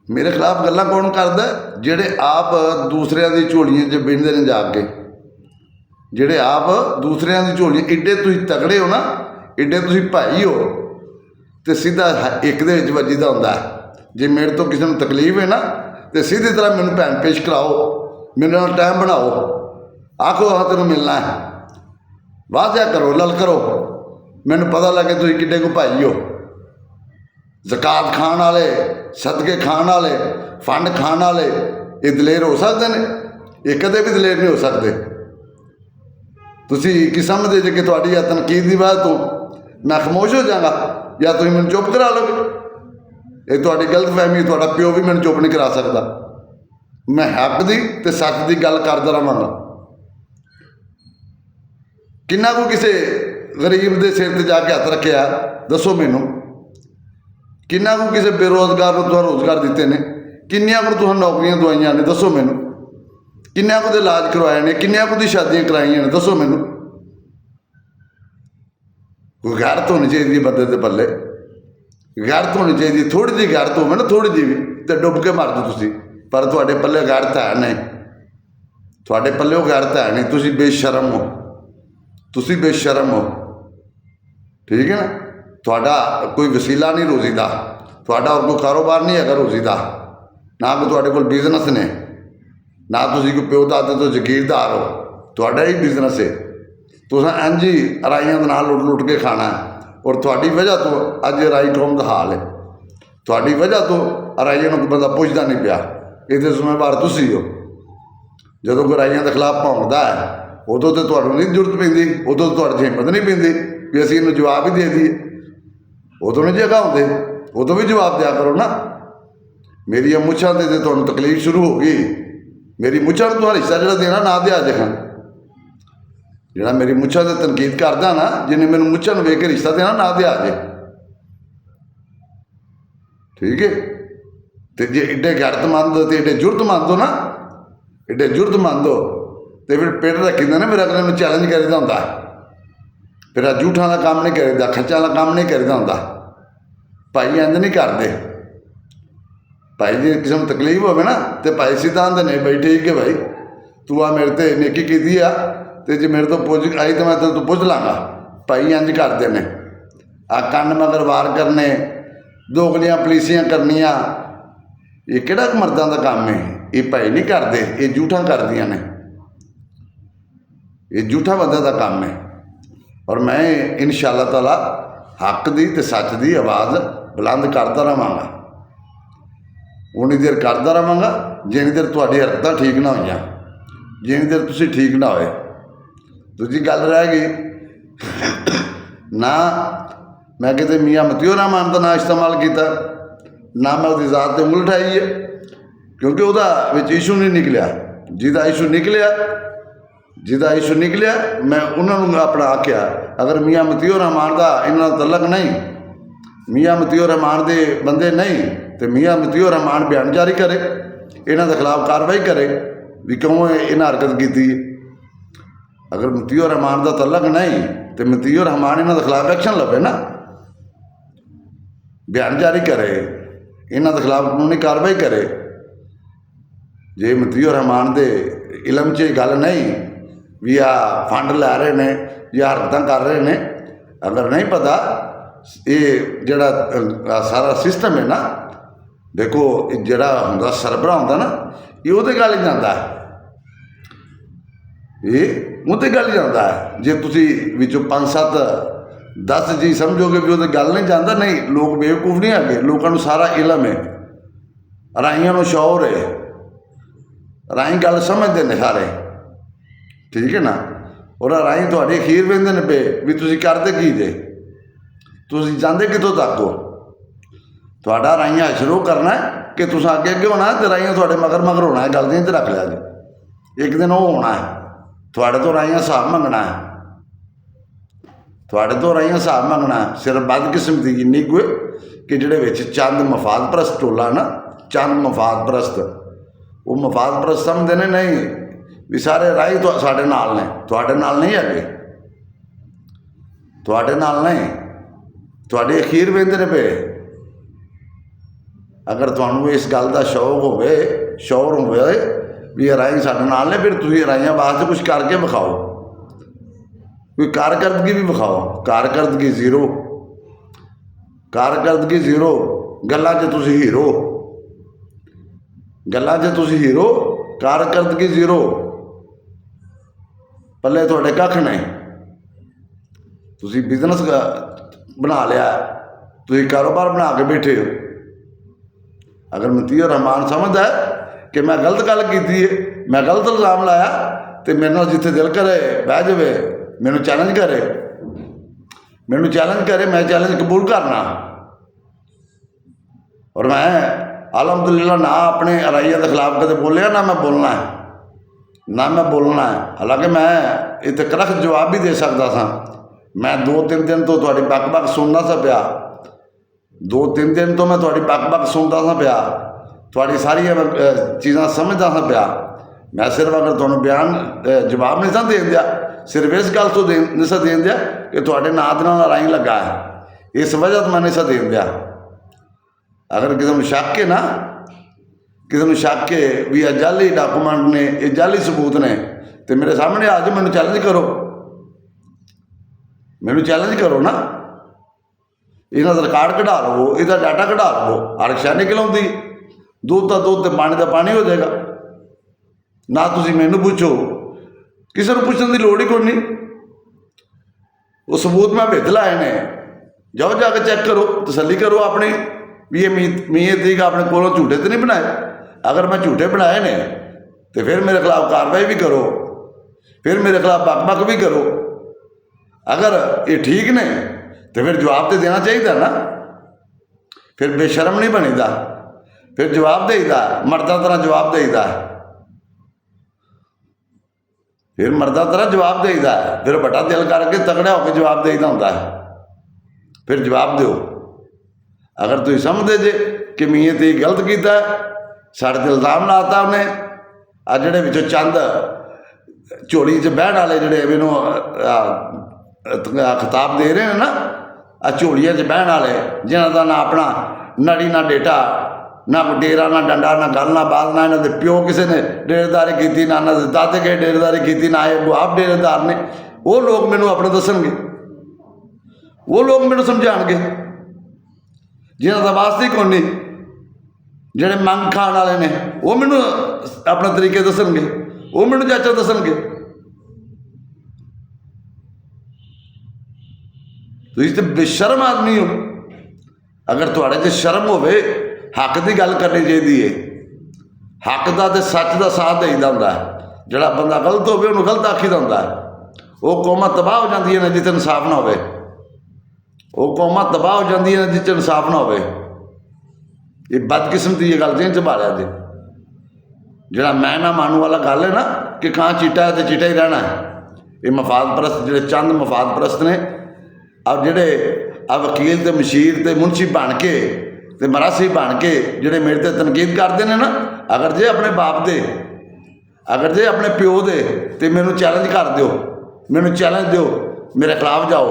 मेरे खिलाफ गल्लां कौन करदा? ਜਿਹੜੇ ਆਪ ਦੂਸਰਿਆਂ ਦੀ ਝੋਲੀਆਂ 'ਚ ਬਿੰਨਦੇ ਨੇ ਜਾ ਕੇ, ਜਿਹੜੇ ਆਪ ਦੂਸਰਿਆਂ ਦੀ ਝੋਲੀ, ਏਡੇ ਤੁਸੀਂ ਤਕੜੇ ਹੋ ਨਾ, ਏਡੇ ਤੁਸੀਂ ਭਾਈ ਹੋ, ਤੇ ਸਿੱਧਾ ਇੱਕ ਦੇ ਵਿੱਚ ਵੱਜੀਦਾ ਹੁੰਦਾ। ਜੇ ਮੇਰੇ ਤੋਂ ਕਿਸੇ ਨੂੰ ਤਕਲੀਫ ਹੈ ਨਾ ਤੇ ਸਿੱਧੀ ਤਰ੍ਹਾਂ ਮੈਨੂੰ ਭੈਣ ਪੇਸ਼ ਕਰਾਓ, ਮੇਰੇ ਨਾਲ ਟਾਈਮ ਬਣਾਓ, ਆਖੋ ਹਾਂ ਤੈਨੂੰ ਮਿਲਣਾ ਹੈ, ਵਾਅਦਾ ਕਰੋ, ਲਲਕਰੋ, ਮੈਨੂੰ ਪਤਾ ਲੱਗੇ ਤੁਸੀਂ ਕਿੱਡੇ ਕੁ ਭਾਈ ਹੋ। ਜ਼ਕਾਤ ਖਾਣ ਵਾਲੇ, ਸਦਕੇ ਖਾਣ ਵਾਲੇ, ਫੰਡ ਖਾਣ ਵਾਲੇ, ਇਹ ਦਲੇਰ ਹੋ ਸਕਦੇ ਨੇ? ਇਹ ਕਦੇ ਵੀ ਦਲੇਰ ਨਹੀਂ ਹੋ ਸਕਦੇ। ਤੁਸੀਂ ਕੀ ਸਮਝਦੇ ਜੇ ਕਿ ਤੁਹਾਡੀ ਇਹ ਤਨਕੀਦ ਦੀ ਵਜ੍ਹਾ ਤੋਂ ਮੈਂ ਖਾਮੋਸ਼ ਹੋ ਜਾਵਾਂਗਾ ਜਾਂ ਤੁਸੀਂ ਮੈਨੂੰ ਚੁੱਪ ਕਰਾ ਲਓਗੇ? ਇਹ ਤੁਹਾਡੀ ਗਲਤਫਹਿਮੀ। ਤੁਹਾਡਾ ਪਿਓ ਵੀ ਮੈਨੂੰ ਚੁੱਪ ਨਹੀਂ ਕਰਾ ਸਕਦਾ। ਮੈਂ ਹੱਕ ਦੀ ਤੇ ਸੱਚ ਦੀ ਗੱਲ ਕਰਦਾ ਰਹਾਂਗਾ। ਕਿੰਨਾ ਕੁ ਕਿਸੇ ਗਰੀਬ ਦੇ ਸਿਰ 'ਤੇ ਜਾ ਕੇ ਹੱਥ ਰੱਖਿਆ ਦੱਸੋ ਮੈਨੂੰ? ਕਿੰਨਾ ਕੁ ਕਿਸੇ ਬੇਰੁਜ਼ਗਾਰ ਨੂੰ ਤੁਸੀਂ ਰੁਜ਼ਗਾਰ ਦਿੱਤੇ ਨੇ? ਕਿੰਨੀਆਂ ਕੁ ਤੁਹਾਨੂੰ ਨੌਕਰੀਆਂ ਦਵਾਈਆਂ ਨੇ ਦੱਸੋ ਮੈਨੂੰ? ਕਿੰਨਿਆਂ ਕੁ ਦੇ ਇਲਾਜ ਕਰਵਾਏ ਨੇ? ਕਿੰਨਿਆਂ ਕੁ ਦੀ ਸ਼ਾਦੀਆਂ ਕਰਾਈਆਂ ਨੇ ਦੱਸੋ ਮੈਨੂੰ? ਕੋਈ ਗੈਰਤ ਹੋਣੀ ਚਾਹੀਦੀ ਬੰਦੇ ਦੇ ਪੱਲੇ, ਗੈਰਤ ਹੋਣੀ ਚਾਹੀਦੀ। ਥੋੜ੍ਹੀ ਜਿਹੀ ਗੈਰਤ ਹੋਵੇ ਨਾ, ਥੋੜ੍ਹੀ ਜਿਹੀ ਵੀ, ਤੇ ਡੁੱਬ ਕੇ ਮਰ ਜਾਓ ਤੁਸੀਂ। ਪਰ ਤੁਹਾਡੇ ਪੱਲੇ ਗੈਰਤ ਹੈ ਨਹੀਂ, ਤੁਹਾਡੇ ਪੱਲੇ ਉਹ ਗੈਰਤ ਹੈ ਨਹੀਂ। ਤੁਸੀਂ ਬੇਸ਼ਰਮ ਹੋ, ਤੁਸੀਂ ਬੇਸ਼ਰਮ ਹੋ, ਠੀਕ ਹੈ ਨਾ? ਤੁਹਾਡਾ ਕੋਈ ਵਸੀਲਾ ਨਹੀਂ ਰੋਜ਼ੀ ਦਾ, ਤੁਹਾਡਾ ਹੋਰ ਕੋਈ ਕਾਰੋਬਾਰ ਨਹੀਂ ਹੈਗਾ ਰੋਜ਼ੀ ਦਾ, ਨਾ ਕੋਈ ਤੁਹਾਡੇ ਕੋਲ ਬਿਜ਼ਨਸ ਨੇ, ਨਾ ਤੁਸੀਂ ਕੋਈ ਪਿਓ ਦਾਦੇ ਤੋਂ ਜ਼ਗੀਰਦਾਰ ਹੋ, ਤੁਹਾਡਾ ਹੀ ਬਿਜ਼ਨਸ ਹੈ। ਤੁਸੀਂ ਇੰਝ ਹੀ ਅਰਾਈਆਂ ਦੇ ਨਾਲ ਲੁੱਟ ਕੇ ਖਾਣਾ। ਔਰ ਤੁਹਾਡੀ ਵਜ੍ਹਾ ਤੋਂ ਅੱਜ ਅਰਾਈ ਕੌਮ ਦਾ ਹਾਲ ਹੈ। ਤੁਹਾਡੀ ਵਜ੍ਹਾ ਤੋਂ ਅਰਾਈਆਂ ਨੂੰ ਕੋਈ ਬੰਦਾ ਪੁੱਛਦਾ ਨਹੀਂ ਪਿਆ। ਇਹਦੇ ਜ਼ਿੰਮੇਵਾਰ ਤੁਸੀਂ ਹੋ। ਜਦੋਂ ਕੋਈ ਅਰਾਈਆਂ ਦੇ ਖਿਲਾਫ ਭੌਂਕਦਾ ਹੈ ਉਦੋਂ ਤਾਂ ਤੁਹਾਨੂੰ ਨਹੀਂ ਜ਼ਰੂਰਤ ਪੈਂਦੀ, ਉਦੋਂ ਤੁਹਾਡੀ ਹਿੰਮਤ ਨਹੀਂ ਪੈਂਦੀ ਵੀ ਅਸੀਂ ਇਹਨੂੰ ਜਵਾਬ ਹੀ ਦੇ ਦਈਏ। ਉਦੋਂ ਨਹੀਂ ਜਗ੍ਹਾ ਹੁੰਦੇ, ਉਦੋਂ ਵੀ ਜਵਾਬ ਦਿਆ ਕਰੋ ਨਾ। ਮੇਰੀਆਂ ਮੁੱਛਾਂ 'ਤੇ ਜੇ ਤੁਹਾਨੂੰ ਤਕਲੀਫ ਸ਼ੁਰੂ ਹੋ ਗਈ, ਮੇਰੀ ਮੁੱਛਾਂ ਨੂੰ ਤੁਹਾਡਾ ਹਿੱਸਾ ਜਿਹੜਾ ਦੇਣਾ ਨਾ ਦਿਆ ਦੇਖਾਂ। ਜਿਹੜਾ ਮੇਰੀ ਮੁੱਛਾਂ 'ਤੇ ਤਨਕੀਦ ਕਰਦਾ ਨਾ, ਜਿਹਨੇ ਮੈਨੂੰ ਮੁੱਛਾਂ ਨੂੰ ਵੇਖ ਕੇ ਰਿਸ਼ਤਾ ਦੇਣਾ ਨਾ ਦਿਆ ਜੇ, ਠੀਕ ਹੈ? ਤੇ ਜੇ ਏਡੇ ਗੈਰਤਮੰਦ ਤੇ ਏਡੇ ਜੁਰਤਮੰਦ ਹੋ ਨਾ, ਏਡੇ ਜੁਰਤਮੰਦ ਹੋ, ਤੇ ਫਿਰ ਪਿੰਡ ਰੱਖੀਦਾ ਨਾ, ਫਿਰ ਅਗਲੇ ਨੂੰ ਚੈਲੰਜ ਕਰੀਦਾ ਹੁੰਦਾ। ਫਿਰ ਆ ਝੂਠਾਂ ਦਾ ਕੰਮ ਨਹੀਂ ਕਰੀਦਾ, ਖੱਚਾਂ ਦਾ ਕੰਮ ਨਹੀਂ ਕਰੀਦਾ ਹੁੰਦਾ। ਭਾਈ ਇੰਝ ਨਹੀਂ ਕਰਦੇ। ਭਾਈ ਜੇ ਕਿਸੇ ਨੂੰ ਤਕਲੀਫ ਹੋਵੇ ਨਾ ਤੇ ਭਾਈ ਸਿੱਧਾ ਆਂਦੇ ਨੇ ਬਈ ਠੀਕ ਹੈ ਭਾਈ, ਤੂੰ ਆ ਮੇਰੇ 'ਤੇ ਨੇਕੀ ਕੀਤੀ ਆ, ਤੇ ਜੇ ਮੇਰੇ ਤੋਂ ਪੁੱਛ ਆਈ ਤਾਂ ਮੈਂ ਤੈਨੂੰ ਤੋਂ ਪੁੱਛ ਲਾਂਗਾ। ਭਾਈ ਇੰਝ ਕਰਦੇ ਨੇ। ਆ ਕੰਨ ਮਗਰ ਵਾਰ ਕਰਨੇ, ਦੋਗਲੀਆਂ ਪਲੀਸੀਆਂ ਕਰਨੀਆਂ, ਇਹ ਕਿਹੜਾ ਮਰਦਾਂ ਦਾ ਕੰਮ ਹੈ? ਇਹ ਭਾਈ ਨਹੀਂ ਕਰਦੇ, ਇਹ ਝੂਠਾਂ ਕਰਦੀਆਂ ਨੇ। ਇਹ ਝੂਠਾ ਬੰਦੇ ਦਾ ਕੰਮ ਹੈ। ਔਰ ਮੈਂ ਇਨਸ਼ਾ ਅੱਲਾਹ ਤਾਲਾ ਹੱਕ ਦੀ ਤੇ ਸੱਚ ਦੀ ਆਵਾਜ਼ ਬੁਲੰਦ ਕਰਦਾ ਰਹਾਂਗਾ। ਉਨੀ ਦੇਰ ਕਰਦਾ ਰਹਾਂਗਾ ਜਿੰਨੀ ਦੇਰ ਤੁਹਾਡੀ ਹਰਕਤਾਂ ਠੀਕ ਨਾ ਹੋਈਆਂ, ਜਿੰਨੀ ਦੇਰ ਤੁਸੀਂ ਠੀਕ ਨਾ ਹੋਏ। ਦੂਜੀ ਗੱਲ ਰਹਿ ਗਈ ਨਾ, ਮੈਂ ਕਿਤੇ ਮੀਆਂ ਮਤੀਉਰ ਰਹਿਮਾਨ ਦਾ ਨਾਂ ਇਸਤੇਮਾਲ ਕੀਤਾ, ਨਾ ਮੈਂ ਉਹਦੀ ਜ਼ਾਤ 'ਤੇ ਉਂਗਲ ਉਠਾਈ ਹੈ, ਕਿਉਂਕਿ ਉਹਦਾ ਵਿੱਚ ਇਸ਼ੂ ਨਹੀਂ ਨਿਕਲਿਆ। ਜਿਹਦਾ ਇਸ਼ੂ ਨਿਕਲਿਆ ਮੈਂ ਉਹਨਾਂ ਨੂੰ ਆਪਣਾ ਆਖਿਆ, ਅਗਰ ਮੀਆਂ ਮਤੀਉਰ ਰਹਿਮਾਨ ਦਾ ਇਹਨਾਂ ਦਾ ਤਲਕ ਨਹੀਂ, ਮੀਆਂ ਮਤੀਉਰ ਰਹਿਮਾਨ ਦੇ ਬੰਦੇ ਨਹੀਂ, ਤੇ ਮੀਆਂ ਮਤੀਉਰ ਰਹਿਮਾਨ ਬਿਆਨ ਜਾਰੀ ਕਰੇ, ਇਹਨਾਂ ਦੇ ਖਿਲਾਫ ਕਾਰਵਾਈ ਕਰੇ ਵੀ ਕਿਉਂ ਇਹਨਾਂ ਹਰਕਤ ਕੀਤੀ ਹੈ। ਅਗਰ ਮਤੀਉਰ ਰਹਿਮਾਨ ਦਾ ਤਲਕ ਨਹੀਂ ਤੇ ਮਤੀਉਰ ਰਹਿਮਾਨ ਇਹਨਾਂ ਦੇ ਖਿਲਾਫ ਐਕਸ਼ਨ ਲਵੇ ਨਾ, ਬਿਆਨ ਜਾਰੀ ਕਰੇ, ਇਹਨਾਂ ਦੇ ਖਿਲਾਫ ਕਾਨੂੰਨੀ ਕਾਰਵਾਈ ਕਰੇ। ਜੇ ਮਤੀਉਰ ਰਹਿਮਾਨ ਦੇ ਇਲਮ 'ਚ ਗੱਲ ਨਹੀਂ ਵੀ ਆ ਫੰਡ ਲੈ ਰਹੇ ਨੇ ਜਾਂ ਹਰਕਤਾਂ ਕਰ ਰਹੇ ਨੇ, ਅਗਰ ਨਹੀਂ ਪਤਾ ਇਹ ਜਿਹੜਾ ਸਾਰਾ ਸਿਸਟਮ ਹੈ ਨਾ, ਦੇਖੋ ਜਿਹੜਾ ਹੁੰਦਾ ਸਰਬਰਾਹ ਹੁੰਦਾ ਨਾ, ਇਹ ਉਹਦੇ ਗੱਲ ਹੀ ਜਾਂਦਾ ਹੈ, ਇਹ ਉਹਦੇ ਗੱਲ ਹੀ ਜਾਂਦਾ ਹੈ। ਜੇ ਤੁਸੀਂ ਵਿੱਚੋਂ 5 7 10 ਜੀ ਸਮਝੋਗੇ ਵੀ ਉਹਦੇ ਗੱਲ ਨਹੀਂ ਜਾਂਦਾ, ਨਹੀਂ, ਲੋਕ ਬੇਵਕੂਫ ਨਹੀਂ ਹੈਗੇ, ਲੋਕਾਂ ਨੂੰ ਸਾਰਾ ਇਲਮ ਹੈ, ਰਾਈਆਂ ਨੂੰ ਸ਼ੌਰ ਹੈ, ਰਾਈ ਗੱਲ ਸਮਝਦੇ ਨੇ ਸਾਰੇ, ਠੀਕ ਹੈ ਨਾ? ਔਰ ਰਾਈ ਤੁਹਾਡੇ ਅਖੀਰ ਵਹਿੰਦੇ ਨੇ ਪਏ ਵੀ ਤੁਸੀਂ ਕਰਦੇ ਕੀ ਜੇ, ਤੁਸੀਂ ਜਾਂਦੇ ਕਿੱਥੋਂ ਤੱਕ ਹੋ? ਤੁਹਾਡਾ ਰਾਈਆਂ ਸ਼ੁਰੂ ਕਰਨਾ ਕਿ ਤੁਸੀਂ ਅੱਗੇ ਅੱਗੇ ਹੋਣਾ, ਤੇ ਰਾਈਆਂ ਤੁਹਾਡੇ ਮਗਰ ਹੋਣਾ ਹੈ। ਗੱਲ ਦੀ 'ਚ ਰੱਖ ਲਿਆ ਜੀ। ਇੱਕ ਦਿਨ ਉਹ ਹੋਣਾ ਹੈ, ਤੁਹਾਡੇ ਤੋਂ ਰਾਈਆਂ ਹਿਸਾਬ ਮੰਗਣਾ ਹੈ, ਤੁਹਾਡੇ ਤੋਂ ਰਾਈਆਂ ਹਿਸਾਬ ਮੰਗਣਾ ਹੈ। ਸਿਰਫ ਬਦਕਿਸਮਤੀ ਇੰਨੀ ਕੁ ਕਿ ਜਿਹੜੇ ਵਿੱਚ ਚੰਦ ਮਫਾਦ ਪ੍ਰਸਤ ਟੋਲਾ ਨਾ, ਚੰਦ ਮਫਾਦ ਪ੍ਰਸਤ, ਉਹ ਮਫਾਦ ਪ੍ਰਸਤ ਸਮਝਦੇ ਨੇ ਨਹੀਂ ਵੀ ਸਾਰੇ ਰਾਹੀ ਸਾਡੇ ਨਾਲ ਨੇ, ਤੁਹਾਡੇ ਨਾਲ ਨਹੀਂ ਹੈਗੇ, ਤੁਹਾਡੇ ਨਾਲ ਨਹੀਂ, ਤੁਹਾਡੇ ਅਖੀਰ ਵਹਿੰਦੇ ਨੇ ਪਏ। अगर तुहानू इस गल का शौक होवे शौर होवे भी हराई साडे नाल ने, फिर तुसीं हराइयां वास्ते कुछ करके विखाओ, कोई कारकरदगी भी विखाओ। कारकरदगी जीरो, कारकरदगी जीरो, गल्लां 'च तुसीं हीरो, गल्लां 'च तुसीं हीरो, कारकरदगी जीरो, पल्ले तुहाडे कख नहीं। तुसीं बिजनस बना लिया, तुसीं कारोबार बना के बैठे हो। अगर मतीउर रहमान समझदा है कि मैं गलत गल की है, मैं गलत इल्ज़ाम लाया, तो मेरे नाल जिथे दिल करे बह जावे, मैनू चैलेंज करे, मैनू चैलेंज करे, मैं चैलेंज कबूल करना। और मैं अलहमदुलिल्लाह ना अपने हराइया के खिलाफ कदे बोलिया, ना मैं बोलना है, ना मैं बोलना है। हालांकि मैं इतने कड़क जवाब भी दे सकता था। मैं 2-3 दिन तो थोड़ी बक सुनना सा पिया, 2-3 दिन तो मैं थोड़ी बक सुनता सा पिया, थोड़ी सारी चीज़ां समझदा सा पिया। मैं सिर्फ अगर तुहानू बयान जवाब नहीं सा देन दिया, सिर्फ इस गल तो नहीं सा देन दिया कि तुहाडे नां दे नाल लड़ाई लगा है, इस वजह तो मैं नहीं सा देन दिया। अगर किसी को शक है ना, किसी को शक है भी ये जाली डॉकूमेंट ने, ये जाली सबूत ने, तो मेरे सामने आ जाओ, मैनू चैलेंज करो, मैनू चैलेंज करो ना। इन्हां दा रिकॉर्ड कढ़ा लवो, इसका डाटा कढ़ा लवो, आरक्षा निकल आउंदी, दूध का दूध तो पानी का पानी हो जाएगा। ना तुसीं मैनू पूछो, किसी को पूछने की लोड़ ही कोई नहीं। वो सबूत मैं भिज लाए ने, जाओ जाके चेक करो, तसल्ली करो अपनी भी ये मीए तरीक अपने कोलों झूठे तो नहीं बनाए। अगर मैं झूठे बनाए ने तो फिर मेरे खिलाफ कार्रवाई भी करो, फिर मेरे खिलाफ बक भी करो। अगर ये ठीक ने तो फिर जवाब तो देना चाहिए ना, फिर बेशरम नहीं बनीदा, फिर जवाब देईदा, मर्दा तरह जवाब देईदा, फिर मर्दा तरह जवाब देईदा, फिर बड़ा दिल करके तगड़ा होकर जवाब देईदा होंदा है, फिर जवाब दो। अगर तुम समझते जे कि मीए ते गलत किया, साढ़े ते इल्ज़ाम लाता उन्हें, आ जिहड़े विचों चंद झोली च बहन वाले जिहड़े मैनू खिताब दे रहे हैं ना, आ झोलिया च बहन वाले जिन्हों का ना अपना नड़ी ना डेटा, ना कोई डेरा ना डंडा, ना गल ना बात, ना इन्हों के प्यो किसी ने डेरेदारी की, ना इन्हों के दादे के डेरेदारी की, ना ये आप डेरेदार ने। वो लोग मैनू अपने दसणगे, वो लोग मैनू समझाणगे जिन्हों का वास्ते ही कोई नहीं, जिहड़े मंग खाण वाले ने वो मैनू अपने तरीके दसणगे, वो मैनू चाचा दसणगे। तुसीं ते बेशरम आदमी हो। अगर तुहाडे च शर्म होवे, हक की गल करनी चाहिए है, हक का तो सच का साथ देईदा हुंदा है। जिहड़ा बंदा गलत होवे उहनूं गलत आखीदा हुंदा है। वो कौमां तबाह हो जांदियां ने जिथे इंसाफ ना होवे, वो कौमां तबाह हो जांदियां ने जिथे इंसाफ ना होवे। ये बदकिस्मती ये गल जिहन संभालिया जी, जिहड़ा मैं ना मानू वाला गल है ना कि कहाँ चिट्टा है तो चिट्टा ही रहना है। ये मफाद परस्त जिहड़े चंद मफाद परस्त ने, अब जिहड़े आ वकील तो मशीर तो मुंशी बन के तो मरासी बन के जिहड़े मेरे ते तनकीद करते हैं ना, अगर जे अपने बाप दे, अगर जे अपने प्यो दे तो मैनू चैलेंज कर दो, मैनू चैलेंज दो, मेरे खिलाफ जाओ।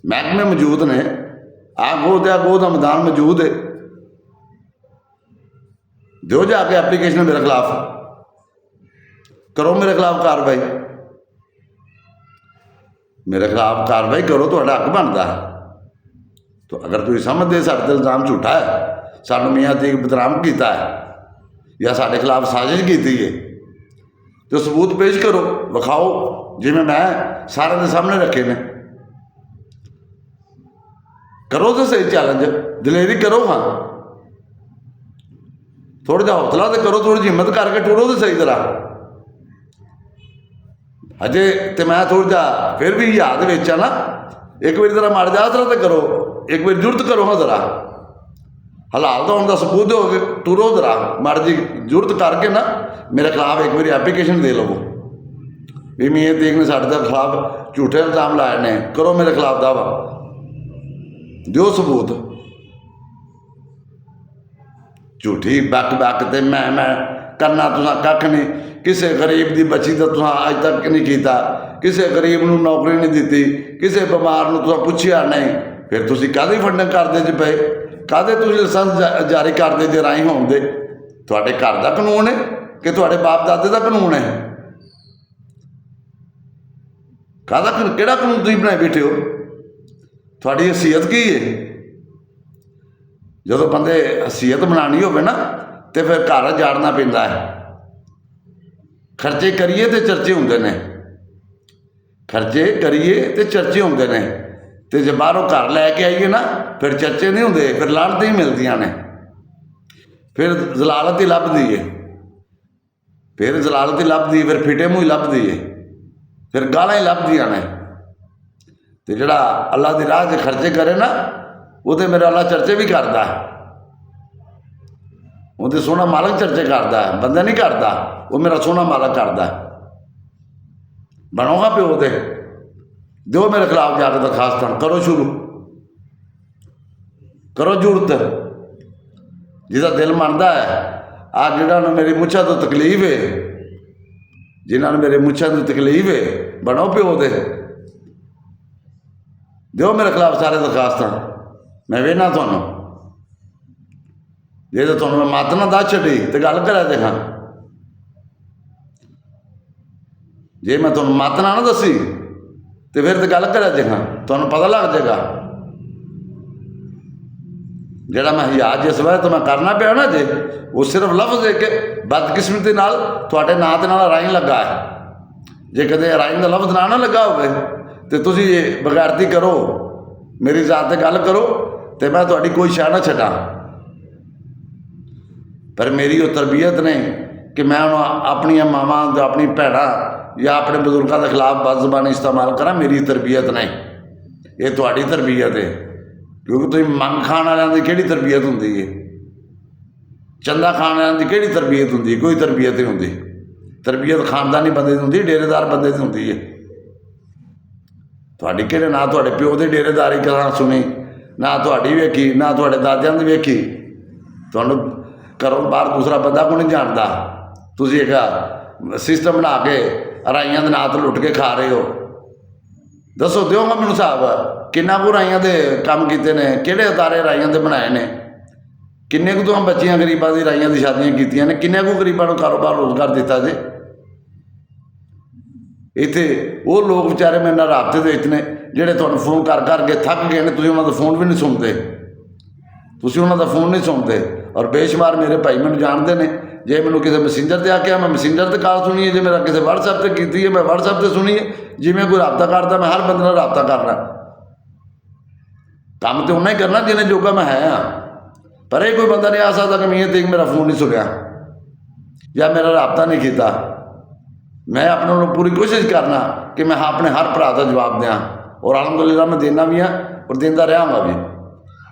महकमे मौजूद ने, आगो का मैदान मौजूद है, दो जाके एप्लीकेशन मेरे खिलाफ, करो मेरे खिलाफ कार्रवाई, मेरे खिलाफ कार्रवाई करो, तो हक बनता है। तो अगर तुम समझते साढ़े इल्ज़ाम झूठा है, सानू मियाँ तरीक बदनाम किया है या साढ़े खिलाफ साजिश की है, तो सबूत पेश करो, विखाओ, जिमें मैं सारे के सामने रखे ने। करो तो सही चैलेंज, दलेरी करो, हाँ थोड़ा जहा हौसला तो करो, थोड़ी हिम्मत करके टुरो तो सही तरह। अजे तो मैं थोड़ा जहा फिर भी याद आ ना, एक बार जरा मर जा तो करो, एक बार जुरत करो, हाँ जरा हलाल तो होने का सबूत हो गए, टुरो जरा मर्जी जुरत करके ना मेरे खिलाफ एक बार एप्लीकेशन दे लवो भी मैं तरीक ने साढ़े खिलाफ झूठे इल्ज़ाम लाए ने, करो मेरे खिलाफ दावा, दो सबूत। झूठी बक ते मैं करना तुसा कख नहीं, किसी गरीब की बच्ची का तुसा अज तक नहीं किया, किसी गरीब को नौकरी नहीं दी, किसी बीमार को तुसा पूछया नहीं, फिर तुसी काहदी फंडिंग करते जे पे, ਕਾਹਦੇ ਤੁਸੀਂ ਲਾਇਸੈਂਸ ਜਾਰੀ ਕਰਦੇ ਜੇ ਰਾਹੀਂ ਹੋਣ ਦੇ? ਤੁਹਾਡੇ ਘਰ ਦਾ ਕਾਨੂੰਨ ਹੈ ਕਿ ਤੁਹਾਡੇ ਬਾਪ ਦਾਦੇ ਦਾ ਕਾਨੂੰਨ ਹੈ? ਕਿਹੜਾ ਕਾਨੂੰਨ ਤੁਸੀਂ ਬਣਾਏ ਬੈਠੇ ਹੋ? ਤੁਹਾਡੀ ਹਸੀਅਤ ਕੀ ਹੈ? ਜਦੋਂ ਬੰਦੇ ਹਸੀਅਤ ਬਣਾਉਣੀ ਹੋਵੇ ਨਾ ਤੇ ਫਿਰ ਘਰ ਜਾੜਨਾ ਪੈਂਦਾ ਹੈ। ਖਰਚੇ ਕਰੀਏ ਤੇ ਚਰਚੇ ਹੁੰਦੇ ਨੇ, ਖਰਚੇ ਕਰੀਏ ਤੇ ਚਰਚੇ ਹੁੰਦੇ ਨੇ, ਤੇ ਜੇ ਬਾਹਰੋਂ ਘਰ ਲੈ ਕੇ ਆਈਏ ਨਾ ਫਿਰ ਚਰਚੇ ਨਹੀਂ ਹੁੰਦੇ, ਫਿਰ ਲਾਹਨਤਾਂ ਹੀ ਮਿਲਦੀਆਂ ਨੇ, ਫਿਰ ਜ਼ਲਾਲਤ ਹੀ ਲੱਭਦੀ ਹੈ, ਫਿਰ ਜ਼ਲਾਲਤ ਹੀ ਲੱਭਦੀ, ਫਿਰ ਫਿੱਟੇ ਮੂੰਹ ਹੀ ਲੱਭਦੀ ਹੈ, ਫਿਰ ਗਾਲਾਂ ਹੀ ਲੱਭਦੀਆਂ ਨੇ। ਤੇ ਜਿਹੜਾ ਅੱਲਾ ਦੀ ਰਾਹ 'ਚ ਖਰਚੇ ਕਰੇ ਨਾ ਉਹਦੇ ਮੇਰਾ ਅੱਲਾ ਚਰਚੇ ਵੀ ਕਰਦਾ, ਉਹਦੇ ਸੋਹਣਾ ਮਾਲਕ ਚਰਚੇ ਕਰਦਾ, ਬੰਦਾ ਨਹੀਂ ਕਰਦਾ, ਉਹ ਮੇਰਾ ਸੋਹਣਾ ਮਾਲਕ ਕਰਦਾ। ਬਣੋਗਾ ਪਿਓ ਦੇ, ਦਿਓ ਮੇਰੇ ਖਿਲਾਫ ਜਾ ਕੇ ਦਰਖਾਸਤਾਂ, ਕਰੋ ਸ਼ੁਰੂ, ਕਰੋ ਜ਼ਰੂਰਤ। ਜਿਹਦਾ ਦਿਲ ਮੰਨਦਾ ਹੈ, ਆ ਜਿਹੜਾ ਨੂੰ ਮੇਰੀ ਮੁੱਛਾਂ ਤੋਂ ਤਕਲੀਫ ਹੈ, ਜਿਨ੍ਹਾਂ ਨੂੰ ਮੇਰੇ ਮੁੱਛਾਂ ਤੋਂ ਤਕਲੀਫ ਹੈ, ਬਣੋ ਪਿਓ ਦੇ, ਦਿਓ ਮੇਰੇ ਖਿਲਾਫ ਸਾਰੇ ਦਰਖਾਸਤਾਂ, ਮੈਂ ਵੇਖਣਾ ਤੁਹਾਨੂੰ। ਜੇ ਤਾਂ ਤੁਹਾਨੂੰ ਮੈਂ ਮੱਤ ਨਾ ਦੱਸ ਛੱਡੀ ਤੇ ਗੱਲ ਕਰਿਆ ਦੇਖਾਂ, ਜੇ ਮੈਂ ਤੁਹਾਨੂੰ ਮੱਤ ਨਾ ਦੱਸੀ ਤੇ ਫਿਰ ਤਾਂ ਗੱਲ ਕਰਿਆ ਦੇਖਾਂ, ਤੁਹਾਨੂੰ ਪਤਾ ਲੱਗ ਜਾਏਗਾ। ਜਿਹੜਾ ਮੈਂ ਹਿਆ ਜਿਸ ਵਜ੍ਹਾ ਤੋਂ ਮੈਂ ਕਰਨਾ ਪਿਆ ਨਾ ਜੇ, ਉਹ ਸਿਰਫ ਲਫ਼ਜ਼ ਹੈ ਕਿ ਬਦਕਿਸਮਤੀ ਨਾਲ ਤੁਹਾਡੇ ਨਾਂ ਦੇ ਨਾਲ ਰਾਈਂ ਲੱਗਾ ਹੈ। ਜੇ ਕਦੇ ਰਾਈਂ ਦਾ ਲਫ਼ਜ਼ ਨਾ ਲੱਗਾ ਹੋਵੇ ਤੇ ਤੁਸੀਂ ਬਗੈਰਤੀ ਕਰੋ, ਮੇਰੀ ਜ਼ਾਤ 'ਤੇ ਗੱਲ ਕਰੋ ਤੇ ਮੈਂ ਤੁਹਾਡੀ ਕੋਈ ਸ਼ਾਹ ਨਾ ਛੱਡਾਂ। ਪਰ ਮੇਰੀ ਉਹ ਤਰਬੀਅਤ ਨੇ ਕਿ ਮੈਂ ਹੁਣ ਆਪਣੀਆਂ ਮਾਵਾਂ ਜਾਂ ਆਪਣੀ ਭੈਣਾਂ ਜਾਂ ਆਪਣੇ ਬਜ਼ੁਰਗਾਂ ਦੇ ਖਿਲਾਫ ਬਦਜ਼ੁਬਾਨੀ ਇਸਤੇਮਾਲ ਕਰਾਂ, ਮੇਰੀ ਤਰਬੀਅਤ ਨਹੀਂ, ਇਹ ਤੁਹਾਡੀ ਤਰਬੀਅਤ ਹੈ। ਕਿਉਂਕਿ ਤੁਸੀਂ ਮੰਗ ਖਾਣ ਵਾਲਿਆਂ ਦੀ ਕਿਹੜੀ ਤਰਬੀਅਤ ਹੁੰਦੀ ਹੈ? ਚੰਦਾ ਖਾਣ ਵਾਲਿਆਂ ਦੀ ਕਿਹੜੀ ਤਰਬੀਅਤ ਹੁੰਦੀ? ਕੋਈ ਤਰਬੀਅਤ ਨਹੀਂ ਹੁੰਦੀ। ਤਰਬੀਅਤ ਖਾਨਦਾਨੀ ਬੰਦੇ ਦੀ ਹੁੰਦੀ, ਡੇਰੇਦਾਰ ਬੰਦੇ ਦੀ ਹੁੰਦੀ ਹੈ। ਤੁਹਾਡੀ ਕਿਹੜੇ ਨਾ ਤੁਹਾਡੇ ਪਿਓ ਦੀ ਡੇਰੇਦਾਰੀ ਕਰਾਂ ਸੁਣੀ, ਨਾ ਤੁਹਾਡੀ ਵੇਖੀ, ਨਾ ਤੁਹਾਡੇ ਦਾਦਿਆਂ ਦੀ ਵੇਖੀ। ਤੁਹਾਨੂੰ ਘਰੋਂ ਬਾਹਰ ਦੂਸਰਾ ਬੰਦਾ ਕੋਈ ਨਹੀਂ ਜਾਣਦਾ, ਤੁਸੀਂ ਇੱਕ ਸਿਸਟਮ ਬਣਾ ਕੇ ਰਾਈਆਂ ਦੇ ਨਾਂ 'ਤੇ ਲੁੱਟ ਕੇ ਖਾ ਰਹੇ ਹੋ। ਦੱਸੋ, ਦਿਓਗਾ ਮੈਨੂੰ ਹਿਸਾਬ ਕਿੰਨਾ ਕੁ ਰਾਈਆਂ ਦੇ ਕੰਮ ਕੀਤੇ ਨੇ, ਕਿਹੜੇ ਅਦਾਰੇ ਰਾਈਆਂ ਦੇ ਬਣਾਏ ਨੇ, ਕਿੰਨੇ ਕੁ ਤੋਂ ਬੱਚੀਆਂ ਗਰੀਬਾਂ ਦੀ ਰਾਈਆਂ ਦੀ ਸ਼ਾਦੀਆਂ ਕੀਤੀਆਂ ਨੇ, ਕਿੰਨੇ ਕੁ ਗਰੀਬਾਂ ਨੂੰ ਕਾਰੋਬਾਰ ਰੋਜ਼ਗਾਰ ਦਿੱਤਾ ਜੇ। ਇੱਥੇ ਉਹ ਲੋਕ ਵਿਚਾਰੇ ਮੇਰੇ ਨਾਲ ਰਾਬਤੇ ਦੇ ਵਿੱਚ ਨੇ ਜਿਹੜੇ ਤੁਹਾਨੂੰ ਫੋਨ ਕਰ ਕਰਕੇ ਥੱਕ ਗਏ ਨੇ, ਤੁਸੀਂ ਉਹਨਾਂ ਦਾ ਫੋਨ ਵੀ ਨਹੀਂ ਸੁਣਦੇ, ਤੁਸੀਂ ਉਹਨਾਂ ਦਾ ਫੋਨ ਨਹੀਂ ਸੁਣਦੇ। ਔਰ ਬੇਸ਼ੁਮਾਰ ਮੇਰੇ ਭਾਈ ਮੈਨੂੰ ਜਾਣਦੇ ਨੇ, ਜੇ ਮੈਨੂੰ ਕਿਸੇ ਮੈਸੇਂਜਰ 'ਤੇ ਆਖਿਆ ਮੈਂ ਮੈਸੇਂਜਰ 'ਤੇ ਕਾਲ ਸੁਣੀ ਹੈ, ਜੇ ਮੇਰਾ ਕਿਸੇ ਵਟਸਐਪ 'ਤੇ ਕੀਤੀ ਹੈ ਮੈਂ ਵਟਸਐਪ 'ਤੇ ਸੁਣੀ ਹੈ। ਜਿਵੇਂ ਕੋਈ ਰਾਬਤਾ ਕਰਦਾ ਮੈਂ ਹਰ ਬੰਦੇ ਨਾਲ ਰਾਬਤਾ ਕਰਨਾ, ਕੰਮ ਤਾਂ ਉਹਨਾਂ ਹੀ ਕਰਨਾ ਜਿੰਨੇ ਜੋਗਾ ਮੈਂ ਹੈ ਹਾਂ। ਪਰ ਇਹ ਕੋਈ ਬੰਦਾ ਨਹੀਂ ਆ ਸਕਦਾ ਕਿ ਮੀਆਂ ਤੇਗ ਮੇਰਾ ਫੋਨ ਨਹੀਂ ਸੁਣਿਆ ਜਾਂ ਮੇਰਾ ਰਾਬਤਾ ਨਹੀਂ ਕੀਤਾ। ਮੈਂ ਆਪਣੇ ਵੱਲੋਂ ਪੂਰੀ ਕੋਸ਼ਿਸ਼ ਕਰਨਾ ਕਿ ਮੈਂ ਆਪਣੇ ਹਰ ਭਰਾ ਦਾ ਜਵਾਬ ਦਿਆਂ, ਔਰ ਅਲਹਮਦੁਲਿਲਾ ਮੈਂ ਦੇਣਾ ਵੀ ਹਾਂ ਔਰ ਦਿੰਦਾ ਰਹਾਂਗਾ ਵੀ।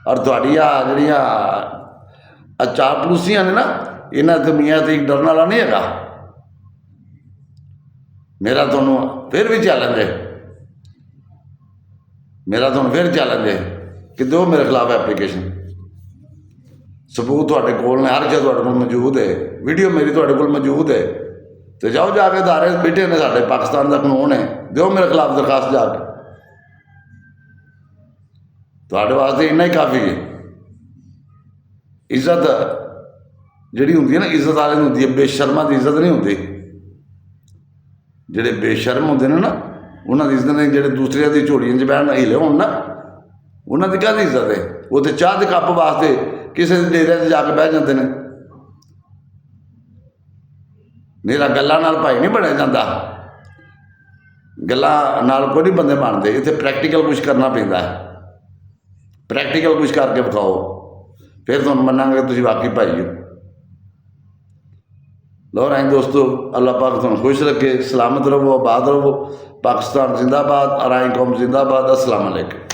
ਔਰ ਤੁਹਾਡੀਆਂ ਜਿਹੜੀਆਂ ਚਾਰ ਪਲੂਸੀਆਂ ਨੇ ਨਾ, ਇਹਨਾਂ ਤੇ ਮੀਆਂ ਤੇਗ ਡਰਨ ਵਾਲਾ ਨਹੀਂ ਹੈਗਾ। ਮੇਰਾ ਤੁਹਾਨੂੰ ਫਿਰ ਵੀ ਚੈਲੰਜ ਹੈ, ਮੇਰਾ ਤੁਹਾਨੂੰ ਫਿਰ ਚੈਲੰਜ ਹੈ ਕਿ ਦਿਓ ਮੇਰੇ ਖਿਲਾਫ ਐਪਲੀਕੇਸ਼ਨ। ਸਬੂਤ ਤੁਹਾਡੇ ਕੋਲ ਨੇ, ਹਰ ਚੀਜ਼ ਤੁਹਾਡੇ ਕੋਲ ਮੌਜੂਦ ਹੈ, ਵੀਡੀਓ ਮੇਰੀ ਤੁਹਾਡੇ ਕੋਲ ਮੌਜੂਦ ਹੈ। ਤੇ ਜਾਓ ਜਾ ਕੇ ਅਦਾਰੇ ਬੈਠੇ ਨੇ ਸਾਡੇ, ਪਾਕਿਸਤਾਨ ਦਾ ਕਾਨੂੰਨ ਹੈ, ਦਿਓ ਮੇਰੇ ਖਿਲਾਫ ਦਰਖਾਸਤ ਜਾ ਕੇ, ਤੁਹਾਡੇ ਵਾਸਤੇ ਇੰਨਾ ਹੀ ਕਾਫੀ ਹੈ। ਇੱਜ਼ਤ ਜਿਹੜੀ ਹੁੰਦੀ ਹੈ ਨਾ, ਇੱਜ਼ਤ ਵਾਲੇ ਨੂੰ ਹੁੰਦੀ ਹੈ, ਬੇਸ਼ਰਮਾਂ ਦੀ ਇੱਜ਼ਤ ਨਹੀਂ ਹੁੰਦੀ। ਜਿਹੜੇ ਬੇਸ਼ਰਮ ਹੁੰਦੇ ਨੇ ਨਾ ਉਹਨਾਂ ਦੀ ਇੱਜ਼ਤ ਨਹੀਂ, ਜਿਹੜੇ ਦੂਸਰਿਆਂ ਦੀ ਝੋਲੀਆਂ 'ਚ ਬਹਿਣ ਹੀਲੇ ਹੋਣ ਨਾ, ਉਹਨਾਂ ਦੀ ਕਾਹਦੀ ਇੱਜ਼ਤ ਹੈ? ਉਹ ਤਾਂ ਚਾਹ ਦੇ ਕੱਪ ਵਾਸਤੇ ਕਿਸੇ ਦੇ ਡੇਰੇ 'ਚ ਜਾ ਕੇ ਬਹਿ ਜਾਂਦੇ ਨੇ। ਮੇਰਾ ਗੱਲਾਂ ਨਾਲ ਭਾਈ ਨਹੀਂ ਬਣਿਆ ਜਾਂਦਾ, ਗੱਲਾਂ ਨਾਲ ਕੋਈ ਨਹੀਂ ਬੰਦੇ ਬਣਦੇ। ਇੱਥੇ ਪ੍ਰੈਕਟੀਕਲ ਕੁਛ ਕਰਨਾ ਪੈਂਦਾ ਹੈ, ਪ੍ਰੈਕਟੀਕਲ ਕੁਛ ਕਰਕੇ ਵਿਖਾਓ, ਫਿਰ ਤੁਹਾਨੂੰ ਮੰਨਾਂਗੇ ਤੁਸੀਂ ਵਾਕਈ ਭਾਈ ਹੋ। ਲਓ ਰਾਹੀਂ ਦੋਸਤੋ, ਅੱਲਾਹ ਪਾਕ ਤੁਹਾਨੂੰ ਖੁਸ਼ ਰੱਖੇ, ਸਲਾਮਤ ਰਹੋ, ਆਬਾਦ ਰਹੋ। ਪਾਕਿਸਤਾਨ ਜ਼ਿੰਦਾਬਾਦ, ਰਾਹੀਂ ਕੌਮ ਜ਼ਿੰਦਾਬਾਦ। अस्सलाम वालेकुम।